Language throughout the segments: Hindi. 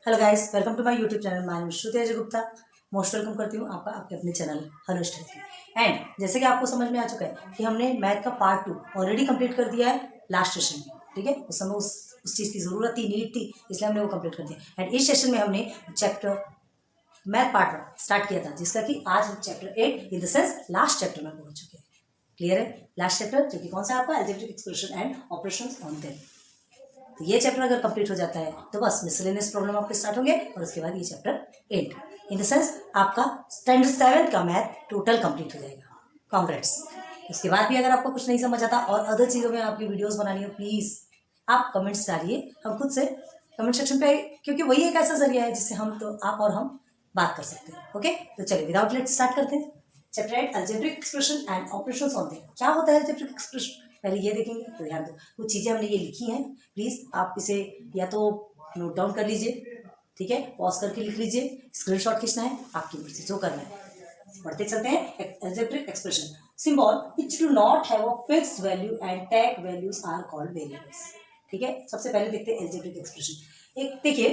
Hello guys, welcome to my YouTube channel. My name Shruti Ajay Gupta. Most welcome करती हूँ आपका आपके अपने चैनल हलो स्टडी में। एंड जैसे कि आपको समझ में आ चुका है कि हमने मैथ का पार्ट 2 ऑलरेडी कंप्लीट कर दिया है लास्ट सेशन में। ठीक है, उस समय उस चीज़ की ज़रूरत थी, नीड थी, इसलिए हमने वो कंप्लीट कर दिया। एंड इस सेशन में हमने चैप्टर मैथ पार्ट 1 स्टार्ट किया था, जिसका कि आज chapter 8 in the sense last chapter में पहुंच चुके हैं। क्लियर है? लास्ट चैप्टर जो कि कौन सा आपका algebraic expression and operations on them. तो ये चैप्टर अगर कंप्लीट हो जाता है तो बस मिसलेनियस प्रॉब्लम आपके स्टार्ट होंगे और उसके बाद ये चैप्टर 8 इन द सेंस आपका स्टैंडर्ड 7 का मैथ टोटल कंप्लीट हो जाएगा। कांग्रेट्स। उसके बाद भी अगर आपको कुछ नहीं समझ आता और अदर चीज़ों में आपकी वीडियोस बनानी हो, प्लीज़ आप कमेंट्स डालिए, हम खुद से कमेंट सेक्शन पे, क्योंकि वही एक ऐसा जरिया है जिससे हम तो आप और हम बात कर सकते हैं। ओके, तो चलिए विदाउट लेट स्टार्ट करते हैं। Chapter 8 algebraic expression and operations on them. क्या होता है अलजेब्रिक एक्सप्रेशन, पहले ये देखेंगे। तो ध्यान दो, कुछ चीज़ें हमने ये लिखी हैं, प्लीज़ आप इसे या तो नोट डाउन कर लीजिए, ठीक है, पॉज करके लिख लीजिए, स्क्रीनशॉट खींचना है, आपकी मर्जी, जो करना है। पढ़ते चलते हैं। Algebraic expression symbol which do not have a fixed value and tag values are called variables. ठीक है, सबसे पहले देखते हैं अलजेब्रिक एक्सप्रेशन। एक देखिए,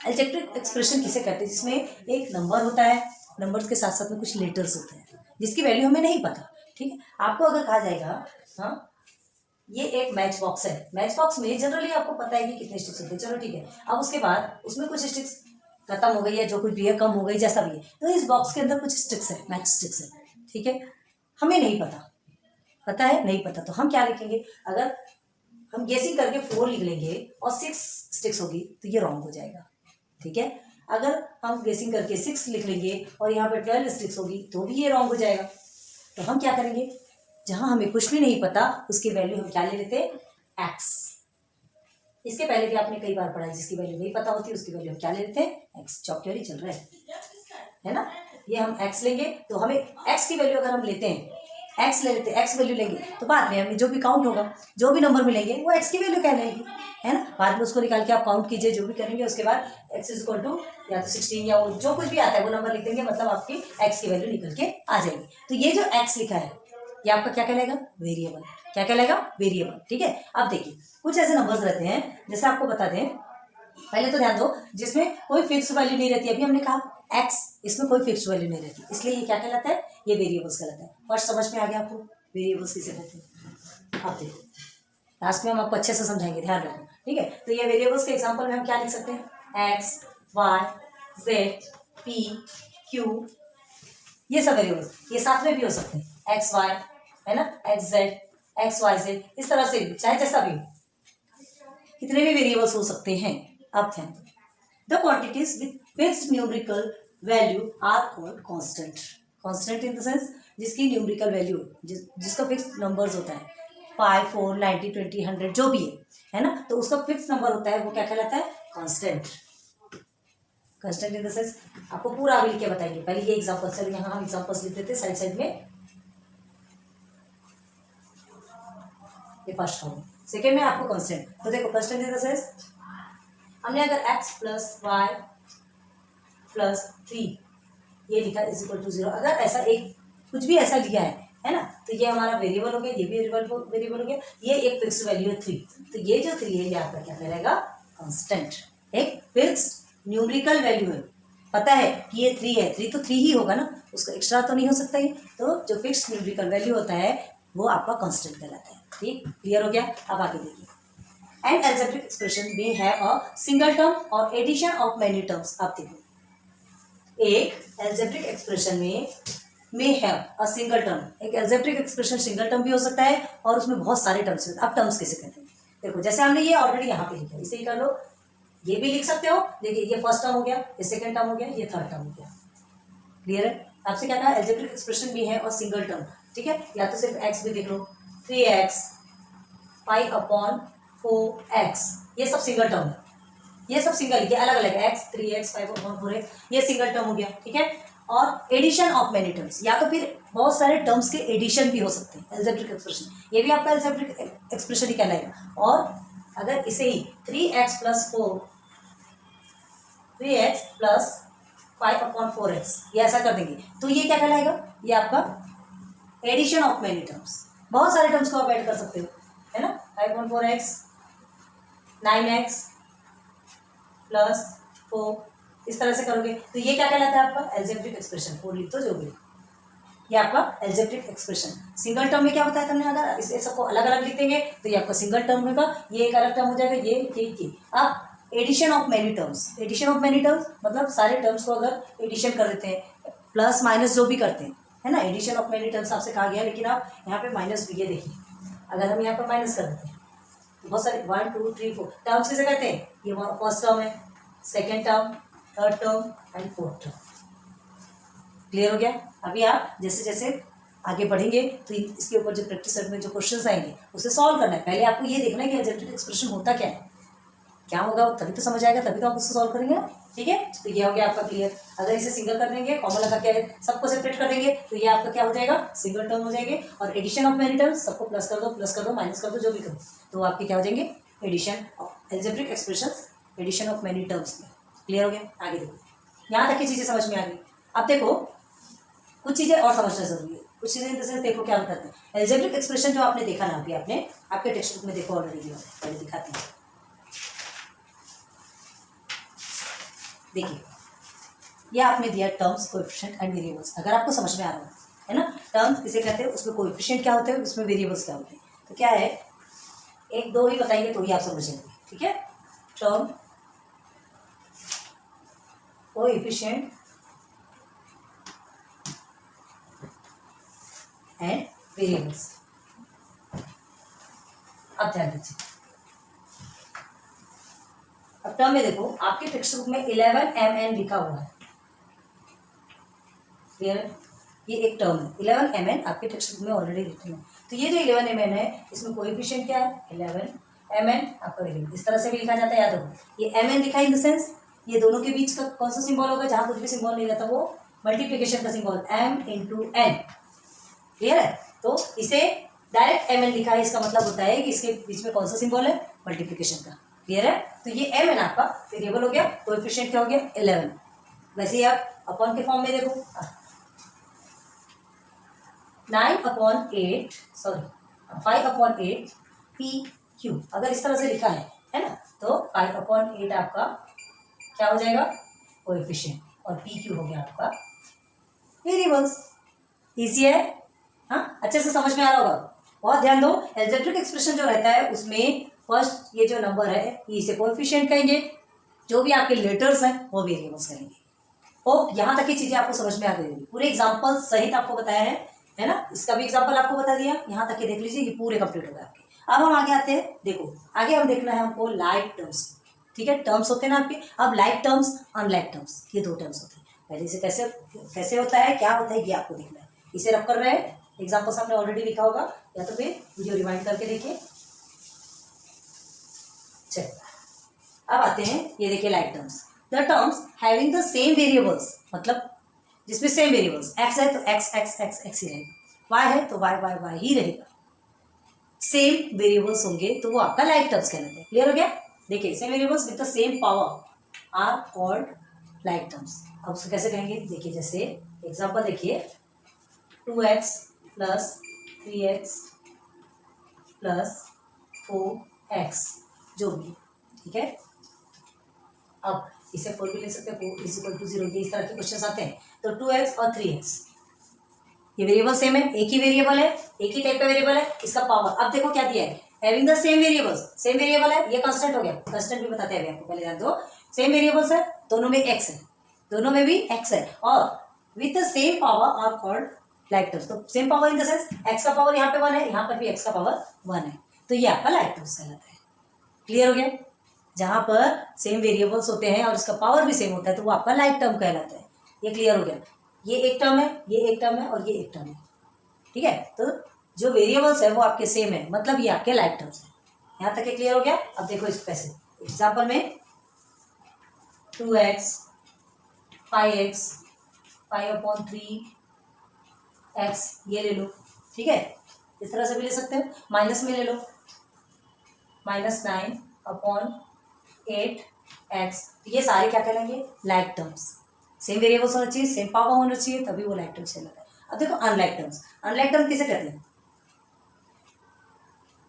अलजेब्रिक एक्सप्रेशन किसे कहते हैं, जिसमें एक नंबर होता है, नंबर्स के साथ साथ में कुछ लेटर्स होते हैं जिसकी वैल्यू हमें नहीं पता। ठीक है, आपको अगर कहा जाएगा हाँ ये एक मैच बॉक्स है, मैच बॉक्स में जनरली आपको पता है कि कितने स्टिक्स होते हैं, चलो ठीक है। अब उसके बाद उसमें कुछ स्टिक्स खत्म हो गई है, जो कुछ भी है कम हो गई, जैसा भी है, तो इस बॉक्स के अंदर कुछ स्टिक्स है, मैच स्टिक्स है। ठीक है, हमें नहीं पता, पता है नहीं पता, तो हम क्या लिखेंगे? अगर हम गेसिंग करके 4 लिख लेंगे और 6 स्टिक्स होगी तो ये रॉन्ग हो जाएगा। ठीक है, अगर हम गेसिंग करके 6 लिख लेंगे और यहाँ पे 12 स्टिक्स होगी तो भी ये रॉन्ग हो जाएगा। तो हम क्या करेंगे? जहां हमें कुछ भी नहीं पता उसकी वैल्यू हम क्या ले लेते हैं? एक्स। इसके पहले भी आपने कई बार पढ़ा है, जिसकी वैल्यू नहीं पता होती उसकी वैल्यू हम क्या ले लेते हैं? एक्स। चौक्योरी चल रहा है ना? ये हम एक्स लेंगे तो हमें एक्स की वैल्यू अगर हम लेते हैं, एक्स ले लेते हैं, एक्स वैल्यू लेंगे तो बाद में हमें जो भी काउंट होगा, जो भी नंबर मिलेंगे वो एक्स की वैल्यू कहलाएगी, है ना? बाद में उसको निकाल के आप काउंट कीजिए, जो भी करेंगे उसके बाद एक्स इज इक्वल टू या तो 16 या जो कुछ भी आता है वो नंबर लिख देंगे, मतलब आपकी एक्स की वैल्यू निकल के आ जाएगी। तो ये जो एक्स लिखा है ये आपका क्या कहलाएगा? वेरिएबल। क्या कहलाएगा? वेरिएबल। ठीक है, अब देखिए कुछ ऐसे नंबर्स रहते हैं, जैसे आपको बता दें, पहले तो ध्यान दो, जिसमें कोई फिक्स वैल्यू नहीं रहती। अभी हमने कहा एक्स, इसमें कोई फिक्स वैल्यू नहीं रहती, इसलिए ये क्या कहलाता है? ये वेरिएबल्स कहलाता है। फर्स्ट समझ में आ गया आपको वेरिएबल्स किसे कहते हैं? अब देखो, लास्ट में हम आपको अच्छे से समझाएंगे, ध्यान रखो। ठीक है, तो ये वेरिएबल्स के एग्जांपल में हम क्या लिख सकते हैं? X, Y, Z, P, Q, ये सब वेरिएबल्स, ये साथ में भी हो सकते हैं, एक्स वाई, है ना, X Z, X Y Z, इस तरह से भी, चाहे जैसा भी हो, कितने भी वेरिएबल्स हो सकते हैं। अब ध्यान दो, the quantities with fixed numerical value are called constant. Constant in the sense जिसकी न्यूमेरिकल वैल्यू, जिसका फिक्स्ड नंबर्स होता है, 5, 4, 90, 20, 100 जो भी है ना, तो उसका फिक्स नंबर होता है, वो क्या कहलाता है? Constant. Constant in the sense आपको पूरा अभी लिख के बताएंगे। पहले ये एग्जांपल, चलो यहाँ हम एग्जांपल्स लिख देते हैं साइड साइड में। ये फर्स्ट फॉर्म, सेकेंड में आपको कांस्टेंट। तो देखो कांस्टेंट इन द सेंस हमने अगर x प्लस वाई प्लस 3 ये लिखा इज इक्वल टू 0, अगर ऐसा एक कुछ भी ऐसा लिया है ना, तो ये हमारा वेरिएबल हो गया, ये भी वेरिएबल हो गया, ये एक फिक्स्ड वैल्यू है 3, तो ये जो 3 है ये आपका क्या कहलाएगा? कांस्टेंट। एक फिक्स्ड न्यूमेरिकल वैल्यू है, पता है कि ये 3 है, 3 तो 3 ही होगा ना, उसका एक्स्ट्रा तो नहीं हो सकता ये, तो जो फिक्स्ड न्यूमेरिकल वैल्यू होता है वो आपका कांस्टेंट कहलाता है। ठीक, क्लियर हो गया? अब आगे देखिए, एन अलजेब्रिक एक्सप्रेशन में है अ सिंगल टर्म और एडिशन ऑफ मेनी टर्म्स। आप देखो, एक अलजेब्रिक एक्सप्रेशन में है अ सिंगल टर्म, एक अलजेब्रिक एक्सप्रेशन सिंगल टर्म भी हो सकता है और उसमें बहुत सारे टर्म्स होते हैं। अब टर्म्स किसे कहते हैं? देखो, जैसे हमने ये ऑलरेडी यहाँ पे लिखा है, इसे ही कर लो, ये भी लिख सकते हो। देखिए, ये फर्स्ट टर्म हो गया, ये सेकंड टर्म हो गया, ये थर्ड टर्म हो गया। क्लियर है? आपसे क्या कहा? अलजेब्रिक एक्सप्रेशन भी है और सिंगल टर्म। ठीक है, या तो सिर्फ एक्स भी देख लो, 3x 5/4x, ये सब सिंगल टर्म है, ये सब सिंगल, ये अलग अलग है, x 3x 5/4x, ये सिंगल टर्म हो गया। ठीक है, और एडिशन ऑफ मेनी टर्म्स, या तो फिर बहुत सारे टर्म्स के एडिशन भी हो सकते हैं अलजेब्रिक एक्सप्रेशन, ये भी आपका अलजेब्रिक एक्सप्रेशन ही कहलाएगा। और अगर इसे ही 3x प्लस 5/4x ये ऐसा कर देंगे तो ये क्या कहलाएगा? ये आपका एडिशन ऑफ मेनी टर्म्स, बहुत सारे टर्म्स को आप ऐड कर सकते हो, है ना। 5/4x 9x प्लस 4 इस तरह से करोगे तो ये क्या कहलाता है आपका एल्जेब्रिक एक्सप्रेशन। 4 लिख दो जो भी, ये आपका एल्जेब्रिक एक्सप्रेशन। सिंगल टर्म में क्या बताया तुमने, अगर इसे सबको अलग अलग लिख देंगे तो ये आपका सिंगल टर्म होगा, ये एक अलग टर्म हो जाएगा, ये। अब addition of many terms, addition of many terms मतलब सारे टर्म्स को अगर एडिशन कर देते हैं, प्लस माइनस जो भी करते हैं, है ना, एडिशन ऑफ मेनी टर्म्स आपसे कहा गया, लेकिन आप यहाँ पे माइनस भी, ये देखिए अगर हम यहाँ पर माइनस कर देते हैं तो बहुत सारे 1 2 3 4 टर्म्स किसे कहते हैं, ये फर्स्ट टर्म है, second term, third term and fourth term. Clear हो गया। अभी आप जैसे जैसे आगे बढ़ेंगे तो इसके ऊपर जो प्रैक्टिस सेट में जो क्वेश्चंस आएंगे उसे सॉल्व करना है। पहले आपको ये देखना है कि एल्जेब्रिक एक्सप्रेशन होता क्या है, क्या होगा, तभी तो समझ आएगा, तभी तो आप उसको सॉल्व करेंगे, ठीक है। तो ये हो गया आपका क्लियर। अगर इसे सिंगल कर देंगे, कॉमन लगा क्या है, सबको सेपरेट कर देंगे तो ये आपका क्या हो जाएगा, सिंगल टर्म हो जाएंगे। और एडिशन ऑफ मेनी टर्म्स, सबको प्लस कर दो माइनस कर दो, जो भी करो, तो आपके क्या हो जाएंगे, addition of algebraic expressions, addition of many terms में। क्लियर हो गया। आगे देखो, यहाँ तक की चीजें समझ में आ गई। अब देखो कुछ चीजें और समझना जरूरी है, कुछ चीजें जैसे देखो क्या बताते हैं। एल्जेब्रिक एक्सप्रेशन जो आपने देखा ना अभी, आपने आपके टेक्स्ट बुक में देखो ऑलरेडी, पहले दिखाते हैं। देखिए ये आपने दिया टर्म्स, कोएफिशिएंट एंड वेरिएबल्स। अगर आपको समझ में आ रहा है ना, टर्म्स किसे कहते हैं, उसमें कोएफिशिएंट क्या होते हैं, उसमें वेरिएबल्स क्या होते हैं, तो क्या है, एक दो ही बताएंगे तो ही आप समझेंगे, ठीक है। Term, coefficient and variables. अब ध्यान दीजिए, अब टर्म में देखो आपके टेक्स्ट बुक में 11 mn लिखा हुआ है, क्लियर है, ये एक टर्म है 11 mn आपके टेक्स्ट बुक में ऑलरेडी लिखे हैं। तो ये जो 11 mn है इसमें कोएफिशिएंट क्या है, 11 mn आपका वेरिएबल, इस तरह से भी लिखा जाता है, याद रखो। ये mn लिखा इन द सेंस ये दोनों के बीच का कौन सा सिंबल होगा, जहां कुछ भी सिंबल नहीं रहता वो मल्टीप्लीकेशन का symbol, m into n, clear है। तो इसे डायरेक्ट mn लिखा है, इसका मतलब होता है कि इसके बीच में कौन सा सिंबल है, मल्टीप्लीकेशन का, क्लियर है। तो ये mn आपका वेरिएबल हो गया, कोएफिशिएंट क्या हो गया 11। वैसे ही आप अपॉन के फॉर्म में देखो 9/8 सॉरी 5/8 PQ, अगर इस तरह से लिखा है ना, तो 5/8 आपका क्या हो जाएगा, कोएफिशिएंट, और PQ हो गया आपका वेरिएबल्स। इजी है, हाँ, अच्छे से समझ में आ रहा होगा। बहुत ध्यान दो, एल्जेब्रिक एक्सप्रेशन जो रहता है उसमें फर्स्ट ये जो नंबर है इसे कोएफिशिएंट कहेंगे, जो भी आपके लेटर्स हैं वो वेरिएबल्स कहेंगे। होप यहाँ तक की चीजें आपको समझ में आ गई होगी, पूरे एग्जांपल सहित आपको बताया है ना, इसका भी एग्जांपल आपको बता दिया, यहाँ तक के देख लीजिए, ये पूरे कंप्लीट हो गए आपके। अब हम आगे आते हैं, देखो आगे हम देखना है हमको लाइक टर्म्स, ठीक है। टर्म्स होते हैं ना आपके, अब लाइक टर्म्स, अनलाइक टर्म्स, ये दो टर्म्स होते हैं। पहले से कैसे कैसे होता है, क्या होता है, ये आपको देखना है। इसे रब कर रहे हैं, एग्जाम्पल्स आपने ऑलरेडी लिखा होगा, या तो फिर वीडियो रिवाइंड करके देखिए। चलिए अब आते हैं, ये देखिए like terms, the terms having the same variables, मतलब जिसमें सेम वेरिएबल्स, एक्स है तो एक्स एक्स एक्स एक्स ही रहेगा, वाई है तो वाई वाई वाई ही रहेगा, सेम वेरिएबल्स होंगे तो वो आपका लाइक टर्म्स कहलाते हैं। क्लियर हो गया। देखिए same variables with the same power are called like terms. अब उसको कैसे कहेंगे, देखिए जैसे एग्जांपल देखिए 2x plus 3x plus 4x जो भी, ठीक है। अब इसे 4 भी ले सकते हैं, 4 इज इक्वल टू 0, ये इस तरह के क्वेश्चन आते हैं। तो 2x और 3x ये वेरिएबल सेम है, एक ही वेरिएबल है, एक ही टाइप का वेरिएबल है, इसका पावर, अब देखो क्या दिया है, having the same variables, same variable है, ये कांस्टेंट हो गया, कांस्टेंट भी बताते हैं आपको, पहले जान दो, सेम वेरिएबल्स है, दोनों में x है, दोनों में भी x है, और with the same power are called like terms. तो same power in the sense x का पावर यहाँ पे 1 है, यहाँ पर भी x का पावर 1 है, तो ये आपका लाइक टर्म्स कहलाता है। क्लियर हो गया। जहां पर सेम वेरिएबल्स होते हैं और इसका पावर भी सेम होता है तो वो आपका लाइक टर्म कहलाता है। ये क्लियर हो गया। ये एक टर्म है, ये एक टर्म है, और ये एक टर्म है, ठीक है। तो जो वेरिएबल्स है वो आपके सेम है, मतलब ये आपके लाइक टर्म्स है। यहाँ तक क्लियर हो गया। अब देखो इस पैसे एग्जाम्पल में 2x 5x 5/3x ये ले लो, ठीक है। इस तरह से भी ले सकते हो, माइनस में ले लो, -9/8x, ये सारे क्या कहलाएंगे, लाइक टर्म्स। सेम वेरिएबल्स होना चाहिए, सेम पावर होना चाहिए, तभी वो लाइक टर्म्स कहलाता है। अब देखो अनलाइक टर्म्स, अनलाइक टर्म किसे कहते हैं,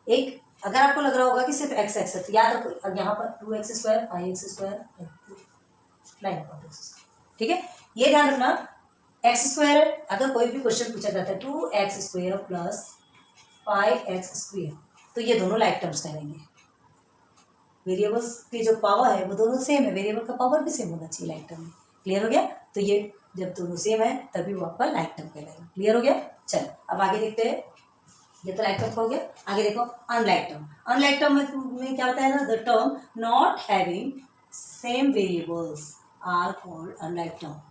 एक अगर आपको लग रहा होगा कि सिर्फ x है तो याद रखो, अब यहाँ पर 2x² 5x², 9/2x²। ठीक है, ये ध्यान रखना एक्स स्क्वायर है, अगर कोई भी क्वेश्चन पूछा जाता है 2x² प्लस 5x², तो ये दोनों लाइक टर्म्स कहलाएंगे। वेरिएबल्स की जो पावर है वो दोनों सेम है, वेरिएबल का पावर भी सेम होना चाहिए लाइक टर्म में। क्लियर हो गया? तो ये जब दोनों सेम है तभी वो आपका लाइक टर्म कहलाएगा। क्लियर हो गया? चलो अब आगे देखते हैं। ये तो लाइक टर्म हो गया, आगे देखो अनलाइक टर्म। अनलाइक टर्म में क्या होता है ना, the term not having same variables are called unlike term.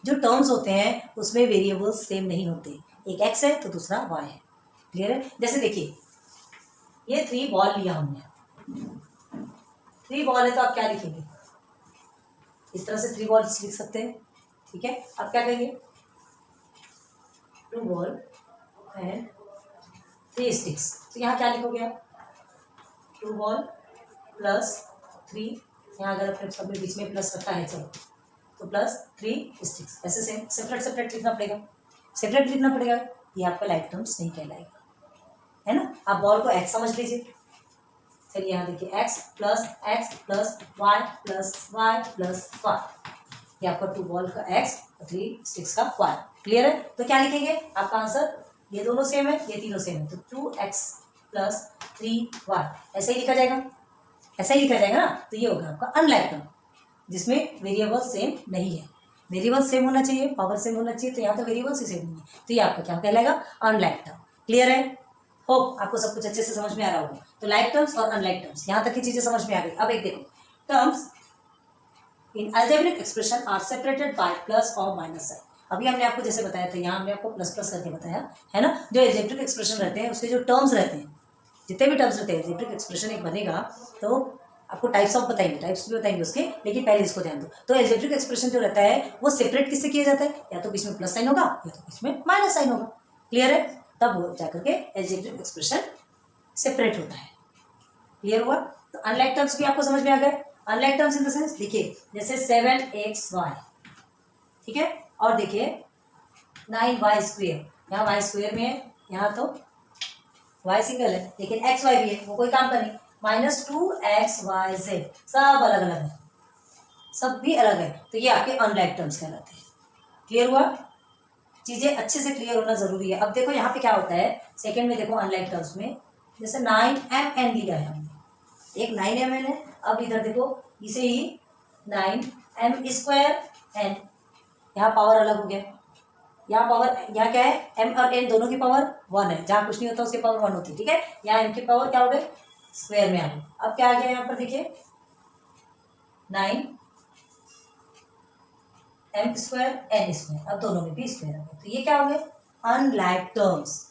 जो टर्म्स होते हैं उसमें वेरिएबल्स सेम नहीं होते, एक एक्स है तो दूसरा वाई है। क्लियर है? जैसे देखिए ये 3 बॉल लिया हमने, 3 बॉल है तो आप क्या लिखेंगे, इस तरह से 3 बॉल लिख सकते हैं। ठीक है, अब क्या कहेंगे, 2 बॉल एंड 3 स्टिक्स। तो यहाँ क्या लिखोगे आप, 2 बॉल प्लस 3, यहाँ अगर अपने सब बीच में प्लस रखा है चलो तो प्लस 3 स्टिक्स। ऐसे सेम सेपरेट सेपरेट लिखना पड़ेगा, सेपरेट लिखना पड़ेगा। ये आपका लाइक टर्म्स नहीं कहलाएगा, है ना। आप बॉल को एक्स समझ लीजिए। चलिए यहाँ देखिए x plus y plus y plus y, ये आपका 2 बॉल का x और 3 स्टिक्स का y। क्लियर है? तो क्या लिखेंगे, आपका आंसर ये दोनों सेम है, ये तीनों सेम है, तो 2x प्लस 3y ऐसे ही लिखा जाएगा, ऐसा ही लिखा जाएगा ना। तो ये होगा आपका अनलाइक टर्म, जिसमें वेरिएबल सेम नहीं है। वेरिएबल सेम होना चाहिए, पावर सेम होना चाहिए, तो यहाँ तो वेरिएबल्स ही सेम नहीं है, तो ये आपका क्या कहलाएगा, अनलाइक टर्म। क्लियर है? होप आपको सब कुछ अच्छे से समझ में आ रहा होगा। तो लाइक टर्म्स और अनलाइक टर्म्स, यहाँ तक की चीजें समझ में आ गई। अब एक देखो, terms in algebraic expression are separated by plus और माइनस साइन। अभी हमने आपको जैसे बताया था, यहाँ हमने आपको प्लस प्लस करके बताया है ना। जो अलजेब्रिक एक्सप्रेशन रहते हैं उसके जो टर्म्स रहते हैं, जितने भी टर्म्स रहते हैं, अलजेब्रिक एक्सप्रेशन एक बनेगा तो आपको टाइप्स ऑफ बताएंगे, टाइप्स भी बताएंगे उसके, लेकिन पहले इसको ध्यान दो। तो अलजेब्रिक एक्सप्रेशन जो रहता है वो सेपरेट किससे किया जाता है, या तो बीच में प्लस साइन होगा या तो बीच में माइनस साइन होगा। क्लियर है? तब वो जाकर के अलजेब्रिक एक्सप्रेशन सेपरेट होता है। क्लियर हुआ? तो अनलाइक टर्म्स भी आपको समझ में आ गए। Unlike terms in the sense देखिए, जैसे 7xy, ठीक है, और देखिए 9y², यहाँ y² में है, यहाँ तो y सिंगल है, लेकिन xy भी है, वो कोई काम का नहीं। -2xyz सब अलग अलग है, सब भी अलग है, तो ये आपके अनलाइक टर्म्स कहलाते हैं। क्लियर हुआ? चीजें अच्छे से क्लियर होना जरूरी है। अब देखो यहाँ पे क्या होता है, सेकंड में देखो अनलाइक टर्म्स में, जैसे 9mn लिया है हमने, एक 9mn है। अब इधर देखो इसे ही 9m² n, यहाँ पावर अलग हो गया, यहाँ पावर, यहाँ क्या है, m और n दोनों की पावर 1 है, जहाँ कुछ नहीं होता उसकी पावर 1 होती है। ठीक है, यहाँ m की पावर क्या हो गई, स्क्वायर में आ गई। अब क्या आ गया यहाँ पर देखिए 9m² n², अब दोनों में भी स्क्वायर आ गया, तो ये क्या हो गया, अनलाइक टर्म्स।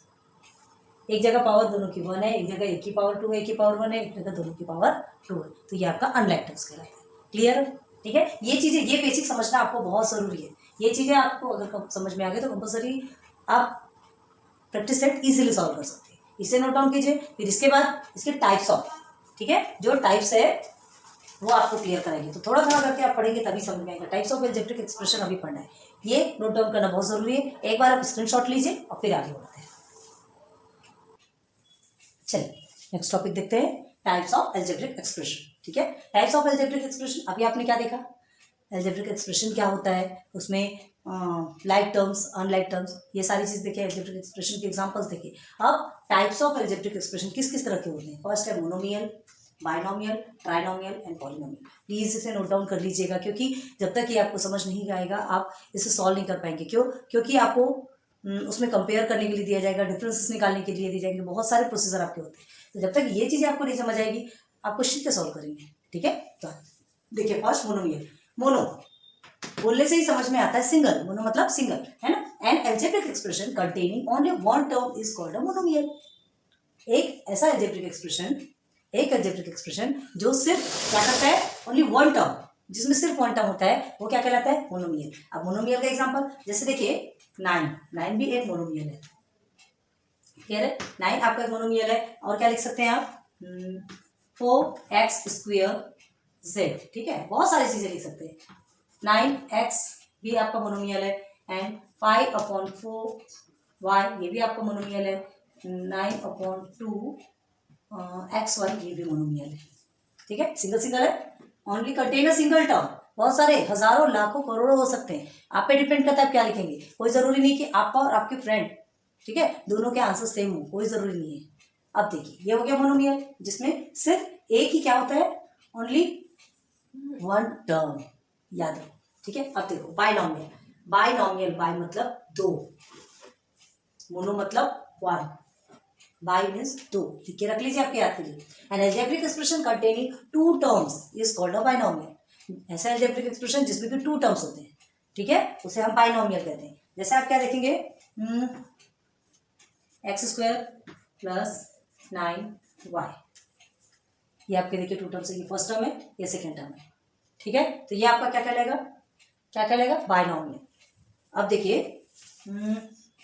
एक जगह पावर दोनों की 1 है, एक जगह एक की पावर 2 है, एक की पावर 1 है, एक जगह दोनों की पावर 2 है, तो ये आपका अनलाइक टर्म्स कहलाता है। क्लियर है? ठीक है, ये चीजें, ये बेसिक समझना आपको बहुत जरूरी है। ये चीजें आपको अगर समझ में आ गई तो कंपलसरी आप प्रैक्टिस सेट इजीली सॉल्व कर सकते हैं। इसे नोट डाउन कीजिए। फिर इसके बाद इसके टाइप्स ऑफ, ठीक है, जो टाइप्स है वो आपको क्लियर कराएंगे, तो थोड़ा थोड़ा करके आप पढ़ेंगे तभी समझ में आएगा। टाइप्स ऑफ अलजेब्रिक एक्सप्रेशन अभी पढ़ना है, ये नोट डाउन करना बहुत जरूरी है। एक बार आप स्क्रीनशॉट लीजिए और फिर आगे बढ़ते हैं। चलिए नेक्स्ट टॉपिक देखते हैं, टाइप्स ऑफ अलजेब्रिक एक्सप्रेशन। ठीक है, टाइप्स ऑफ अलजेब्रिक एक्सप्रेशन, अभी आपने क्या देखा, अलजेब्रिक एक्सप्रेशन क्या होता है, उसमें लाइक टर्म्स, अनलाइक टर्म्स, ये सारी चीज देखे, अलजेब्रिक एक्सप्रेशन के एग्जांपल्स देखे। अब टाइप्स ऑफ अलजेब्रिक एक्सप्रेशन किस किस तरह के होते हैं। फर्स्ट है monomial, binomial, trinomial and polynomial. Please इसे नोट डाउन कर लीजिएगा, क्योंकि जब तक ये आपको समझ नहीं आएगा आप इसे सॉल्व नहीं कर पाएंगे। क्यों? क्योंकि आपको उसमें कंपेयर करने के लिए दिया जाएगा, डिफरेंसेस निकालने के लिए दिए जाएंगे, बहुत सारे प्रोसीजर आपके होते हैं। तो जब तक ये चीजें आपको नहीं समझ आएगी आप क्वेश्चन के सॉल्व करेंगे। ठीक है, तो देखिए फर्स्ट मोनोमियल। मोनो बोलने से ही समझ में आता है सिंगल, मोनो मतलब सिंगल, है ना। N algebraic expression containing only one term is called a monomial. एक ऐसा अलजेब्रिक एक्सप्रेशन, एक अलजेब्रिक एक्सप्रेशन जो सिर्फ क्या करता है, ओनली वन टर्म, जिसमें सिर्फ वन टर्म होता है, वो क्या कहलाता है, मोनोमियल। अब मोनोमियल का एग्जांपल जैसे देखिए 9 भी एक मोनोमियल है। क्लियर है? 9 आपका एक मोनोमियल है। और क्या लिख सकते हैं आप, 4x² z। ठीक है, बहुत सारी चीजें लिख सकते हैं। 9x भी आपका मोनोमियल है, एंड 5/4y ये भी आपका मोनोमियल है, 9/2 xy ये भी मोनोमियल है। ठीक है, सिंगल सिंगल है, only contain a single term, बहुत सारे हजारों लाखों करोड़ों हो सकते हैं, आप पे डिपेंड करता है आप क्या लिखेंगे। कोई जरूरी नहीं कि आपका और आपके फ्रेंड, ठीक है, दोनों के आंसर सेम हो, कोई जरूरी नहीं है। अब देखिए ये हो गया मोनोमियल, जिसमें सिर्फ एक ही क्या होता है, ओनली वन टर्म, याद रखो, ठीक है। अब देखो बाइनोमियल, बाइनोमियल बाय मतलब दो, मोनो मतलब वन, बाई मीन्स दो, लिख के रख लीजिए आपके याद के लिए। An algebraic expression containing two terms is called a binomial. ऐसा एल्जेब्रिक एक्सप्रेशन जिसमें कि टू टर्म्स होते हैं, ठीक है, उसे हम बाइनोमियल कहते हैं। जैसे आप क्या देखेंगे, एक्स स्क्वायर प्लस 9y, ये आपके देखिए टू टर्म्स है, ये फर्स्ट टर्म है, ये सेकेंड टर्म है, ठीक है। तो ये आपका क्या कहलाएगा, क्या कहलाएगा, बाइनोमियल। अब देखिए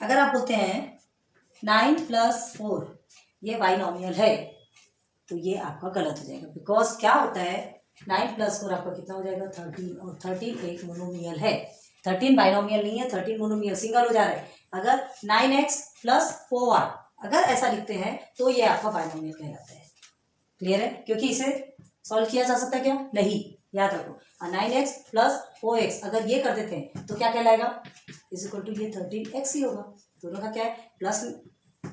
अगर आप बोलते हैं 9 + 4 ये बाइनोमियल है, तो ये आपका गलत हो जाएगा, बिकॉज क्या होता है 9 + 4 आपका कितना हो जाएगा 13, और 13 एक मोनोमियल है। 13 बाइनोमियल नहीं है, 13 मोनोमियल, सिंगल हो जा रहा है। अगर 9x + 4y अगर ऐसा लिखते हैं तो ये आपका बाइनोमियल कहलाता है। क्लियर है, क्योंकि इसे सॉल्व किया जा सकता है क्या, नहीं, याद रखो। 9x + 4x अगर ये कर देते हैं तो क्या कहलाएगा, = ये 13x ही होगा। दोनों का क्या है, प्लस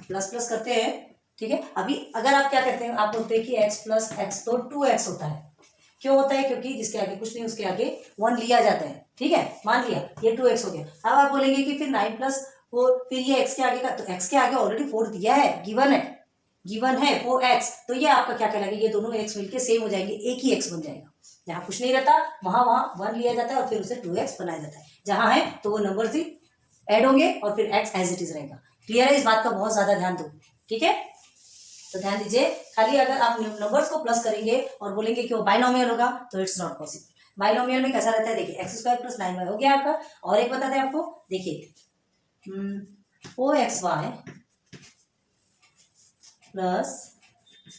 प्लस करते हैं, ठीक है। अभी अगर आप क्या कहते हैं, आप बोलते हैं कि x + x तो 2x होता है। क्यों होता है, क्योंकि जिसके आगे कुछ नहीं उसके आगे 1 लिया जाता है, ठीक है। मान लिया ये 2x हो गया। अब आप बोलेंगे कि फिर 9 + 4 फिर ये x के आगे का, तो x के आगे ऑलरेडी 4 दिया है, गिवन है 4x, तो ये आपका क्या कहलाएगा, ये दोनों x मिलके सेम हो जाएंगे, एक ही x बन जाएगा। जहाँ कुछ नहीं रहता वहां 1 लिया जाता है और फिर उसे 2x बनाया जाता है। जहां है तो वो नंबर ही ऐड होंगे और फिर x एज इट इज रहेगा। क्लियर है, इस बात का बहुत ज्यादा ध्यान दो, ठीक है। तो ध्यान दीजिए, खाली अगर आप नंबर्स को प्लस करेंगे और बोलेंगे कि वो बाइनोमियल होगा तो इट्स नॉट पॉसिबल। बाइनोमियल में कैसा रहता है, देखिए x² + 9y हो गया आपका। और एक बताते हैं आपको, देखिए 4xy +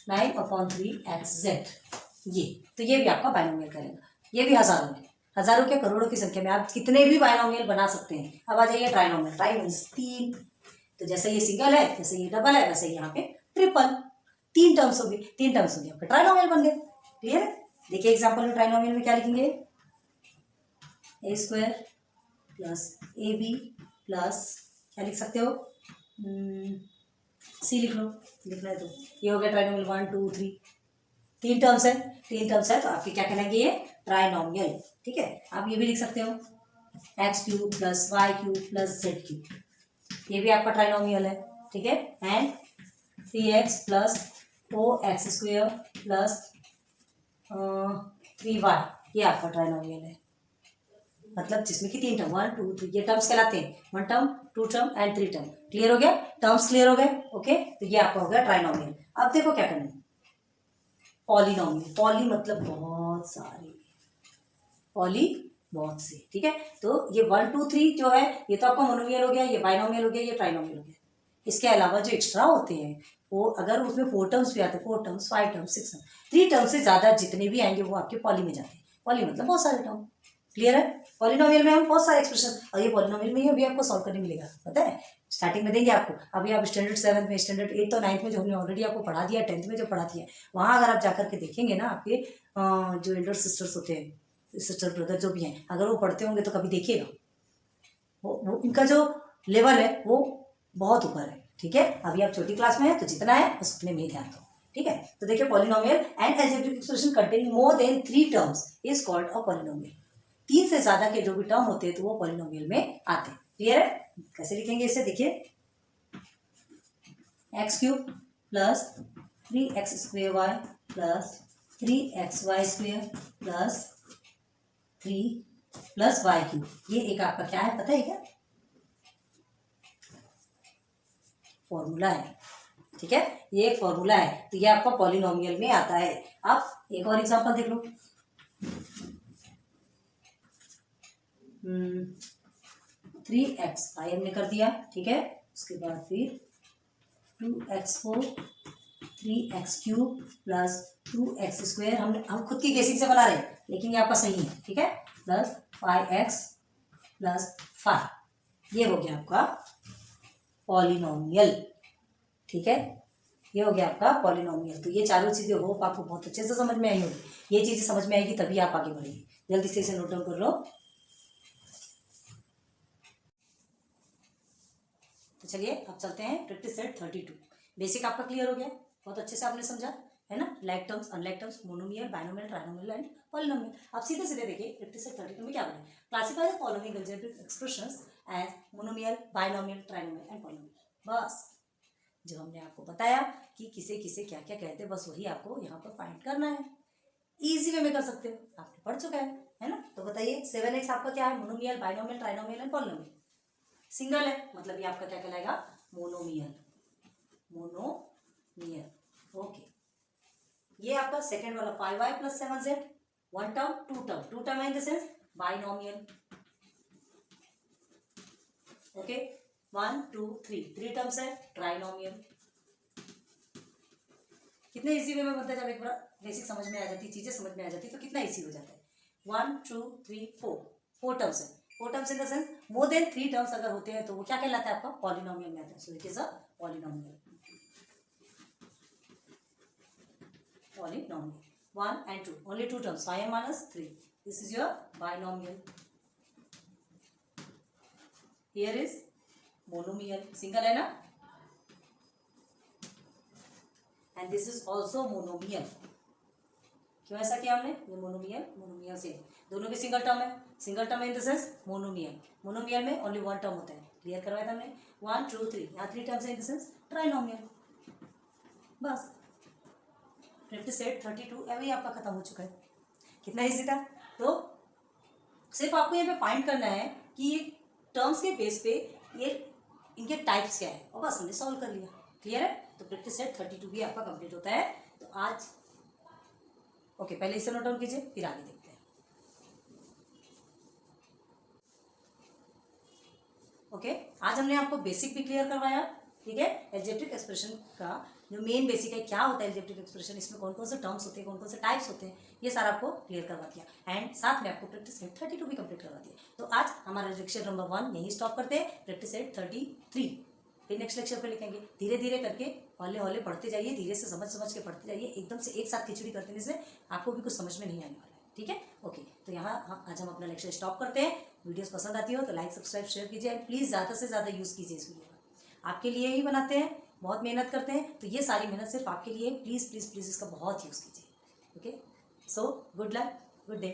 9/3xz, ये तो ये भी आपका बाइनोमियल करेगा। ये भी हजारों में, हजारों के करोड़ों की संख्या में आप कितने भी बाइनोमियल बना सकते हैं। अब आ जाइए ट्राइनोमियल, ट्राई मीन्स 3, तो जैसे ये सिंगल है, जैसे ये डबल है, वैसे यहाँ पे ट्रिपल, 3 टर्म्स हो गए, 3 टर्म्स हो गए आपके ट्राइनोमियल बन गए। क्लियर है, देखिए एग्जांपल में ट्राइनोमियल में क्या लिखेंगे, a² + ab प्लस क्या लिख सकते हो, c लिख लो, लिखना है तो ये हो गया ट्राइनोमियल 1 2 3, 3 टर्म्स है, 3 टर्म्स है तो आपके क्या कहलाएंगे, ये ट्राइनोमियल, ठीक है। आप ये भी लिख सकते हो x³ + y³ + z³, ये भी आपका ट्राइनोमियल है, ठीक है। एंड 3x + 4x² + 3y, ये आपका ट्राइनोमियल है, मतलब जिसमें कि 3 टर्म 1 2 3 ये टर्म्स कहलाते हैं, 1 term 2 term and 3 term. Clear हो गया, टर्म्स क्लियर हो गए, ओके। तो ये आपका हो गया ट्राइनोमियल। अब देखो क्या करना है, पॉलिनोमियल, पॉली मतलब बहुत सारे, पॉली बहुत से, ठीक है। तो ये 1 2 3 जो है ये तो आपका मोनोमियल हो गया, ये बाइनोमियल हो गया, ये ट्राइनोमियल हो गया। इसके अलावा जो एक्स्ट्रा होते हैं वो अगर उसमें 4 टर्म्स भी आते हैं, 4 टर्म्स 5 टर्म्स 6 टर्म्स, 3 टर्म्स से ज्यादा जितने भी आएंगे वो आपके पॉली में जाते हैं। पॉली मतलब बहुत सारे टर्म। क्लियर है, पॉलिनोमियल में हम बहुत सारे एक्सप्रेशन, और ये पॉलिनोमियल में ही अभी आपको सॉल्व करने मिलेगा, पता है स्टार्टिंग में देंगे आपको। अभी आप स्टैंडर्ड 7 में, स्टैंडर्ड 8 और 9 में जो हमने ऑलरेडी आपको पढ़ा दिया, 10th में जो पढ़ा दिया, वहाँ अगर आप जाकर के देखेंगे ना, आपके जो एल्डर सिस्टर्स होते हैं, सिस्टर ब्रदर जो भी हैं, अगर वो पढ़ते होंगे तो कभी देखिएगा, वो उनका जो लेवल है वो बहुत ऊपर है, ठीक है। अभी आप छोटी क्लास में है तो जितना है बस उतने में ही ध्यान दो, ठीक है। तो देखिए polynomial and algebraic expression containing more than 3 terms is called a polynomial. 3 से ज्यादा के जो भी टर्म होते हैं तो वो पॉलिनोमियल में आते हैं। क्लियर है, कैसे लिखेंगे इसे, देखिए x³ + 3x² y + 3xy² + 3 + y³, ये एक आपका क्या है पता है क्या, फॉर्मूला है, ठीक है। ये एक फॉर्मूला है, तो ये आपका पॉलिनोमियल में आता है। आप एक और एग्जांपल देख लो, 3xy हमने कर दिया, ठीक है। उसके बाद फिर 2x4 3x³ + 2x² हम खुद की गेसिंग से बना रहे हैं, लेकिन ये आपका सही है, ठीक है, + 5x + 5, ये हो गया आपका पॉलिनोमियल, ठीक है। ये हो गया आपका पॉलिनोमियल। तो ये चारों चीजें होप आपको बहुत अच्छे से समझ में आई होगी। ये चीजें समझ में आएगी तभी आप आगे बढ़ेंगे। जल्दी से इसे नोट डाउन कर लो। तो चलिए अब चलते हैं प्रैक्टिस सेट 32। बेसिक आपका क्लियर हो गया, बहुत अच्छे से आपने समझा है ना। Like terms, unlike terms, monomial, binomial, trinomial and polynomial. अब सीधे सीधे देखिए प्रैक्टिस सेट 32 में क्या बोले, classify the following algebraic expressions as monomial, binomial, trinomial and polynomial. बस जो हमने आपको बताया कि किसे किसे क्या क्या कहते हैं, बस वही आपको यहाँ पर फाइंड करना है। इजी वे में कर सकते हो, आपने पढ़ चुका है ना। तो बताइए 7x आपका क्या है, monomial, binomial, trinomial and polynomial. Single है मतलब ये आपका क्या कहलाएगा, मोनोमियल। Monomial okay. ये आपका सेकेंड वाला 5y + 7z, one term to term है इन the sense binomial. Okay 1 2 3 3 terms है ट्राइनोमियल। कितने इजी वे में बनता है, जब एक बार बेसिक समझ में आ जाती, चीजें समझ में आ जाती तो कितना इजी हो जाता है। 1 2 3 4 4 टर्म्स है। 4 terms in the sense more than 3 terms अगर होते हैं तो वो क्या कहलाता है आपका, पॉलिनोमियल में आता है। So it is a polynomial. Polynomial 1 and 2 only 2 terms, 5m - 3, this is your binomial. Here is monomial, single है ना, and this is also monomial। क्यों ऐसा किया हमने, ये मोनोमियल से दोनों के सिंगल टर्म है। Single term in the sense monomial. Monomial में ओनली वन टर्म होता है, क्लियर करवाया था हमने। 1 2 3 यहाँ 3 टर्म्स है इन द सेंस ट्राइनोमियल। बस प्रैक्टिस सेट 32 अभी आपका खत्म हो चुका है। कितना इजी था। तो सिर्फ आपको यहाँ पे फाइंड करना है कि ये टर्म्स के बेस पे ये इनके टाइप्स क्या है, और बस हमने सॉल्व कर लिया। क्लियर है। तो प्रैक्टिस सेट 32 भी आपका कंप्लीट होता है। तो आज ओके पहले इसे नोट डाउन कीजिए, फिर आगे देखते हैं। ओके आज हमने आपको बेसिक भी क्लियर करवाया, ठीक है। एल्जेब्रिक एक्सप्रेशन का जो मेन बेसिक है, क्या होता है एल्जेब्रिक एक्सप्रेशन, इसमें कौन कौन से टर्म्स होते हैं, कौन कौन से टाइप्स होते हैं, ये सारा आपको क्लियर करवा दिया। एंड साथ में आपको प्रैक्टिस सेट 32 भी कंप्लीट करवा दिया। तो आज हमारा लेक्चर नंबर 1 यहीं स्टॉप करते हैं, प्रैक्टिस सेट 33 फिर नेक्स्ट लेक्चर पे लिखेंगे। धीरे धीरे करके हौले हौले पढ़ते जाइए, धीरे से समझ के पढ़ते जाइए। एकदम से एक साथ खिचड़ी करते से आपको भी कुछ समझ में नहीं आने वाला है, ठीक है। ओके तो यहाँ आज हम अपना लेक्चर स्टॉप करते हैं। वीडियोस पसंद आती हो तो लाइक सब्सक्राइब शेयर कीजिए एंड प्लीज़ ज़्यादा से ज़्यादा यूज़ कीजिए इस वीडियो का। आपके लिए ही बनाते हैं, बहुत मेहनत करते हैं, तो ये सारी मेहनत सिर्फ आपके लिए। प्लीज़ प्लीज़ प्लीज़ इसका बहुत यूज़ कीजिए। Okay so good luck, good day.